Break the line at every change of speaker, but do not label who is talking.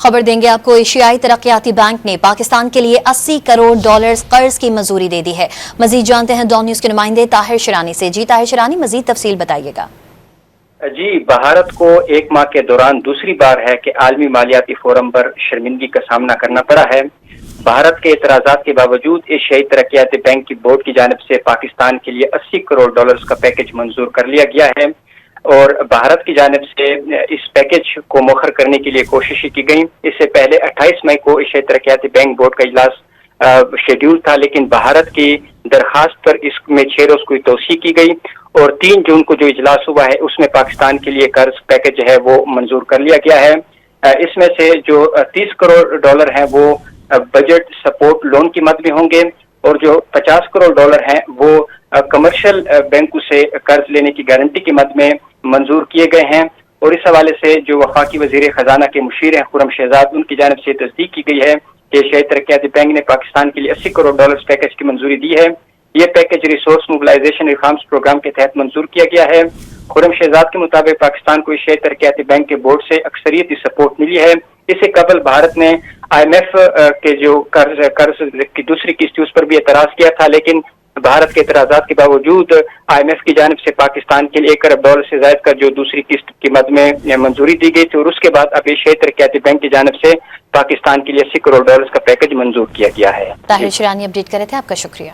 خبر دیں گے آپ کو، ایشیائی ترقیاتی بینک نے پاکستان کے لیے $80 کروڑ قرض کی منظوری دے دی ہے۔ مزید جانتے ہیں ڈان نیوز کے نمائندے طاہر شرانی سے۔ جی طاہر شرانی، مزید تفصیل بتائیے گا۔
جی، بھارت کو ایک ماہ کے دوران دوسری بار ہے کہ عالمی مالیاتی فورم پر شرمندگی کا سامنا کرنا پڑا ہے۔ بھارت کے اعتراضات کے باوجود ایشیائی ترقیاتی بینک کی بورڈ کی جانب سے پاکستان کے لیے $80 کروڑ کا پیکج منظور کر لیا گیا ہے، اور بھارت کی جانب سے اس پیکج کو مؤخر کرنے کے لیے کوششیں کی گئیں۔ اس سے پہلے 28 مئی کو ایشیائی ترقیاتی بینک بورڈ کا اجلاس شیڈیول تھا، لیکن بھارت کی درخواست پر اس میں 6 روز کی توسیع کی گئی، اور 3 جون کو جو اجلاس ہوا ہے اس میں پاکستان کے لیے قرض پیکج ہے وہ منظور کر لیا گیا ہے۔ اس میں سے جو $30 کروڑ ہیں وہ بجٹ سپورٹ لون کی مد میں ہوں گے، اور جو $50 کروڑ ہیں وہ کمرشل بینکوں سے قرض لینے کی گارنٹی کی مد میں منظور کیے گئے ہیں۔ اور اس حوالے سے جو وفاقی وزیر خزانہ کے مشیر ہیں خرم شہزاد، ان کی جانب سے تصدیق کی گئی ہے کہ ایشیائی ترقیاتی بینک نے پاکستان کے لیے $80 کروڑ پیکج کی منظوری دی ہے۔ یہ package resource mobilisation reforms programme کے تحت منظور کیا گیا ہے۔ خرم شہزاد کے مطابق پاکستان کو ایشیائی ترقیاتی بینک کے بورڈ سے اکثریتی سپورٹ ملی ہے۔ اس سے قبل بھارت نے IMF کے جو قرض کی دوسری قسط اس پر بھی اعتراض کیا تھا، لیکن بھارت کے اعتراضات کے باوجود IMF کی جانب سے پاکستان کے لیے $1 ارب سے زائد کا جو دوسری قسط کی مد میں منظوری دی گئی تھی، اور اس کے بعد اب ایشیائی ترقیاتی بینک کی جانب سے پاکستان کے لیے $80 کروڑ کا پیکج منظور کیا گیا ہے۔
طاہر شرانی اپڈیٹ کرے تھے، آپ کا شکریہ۔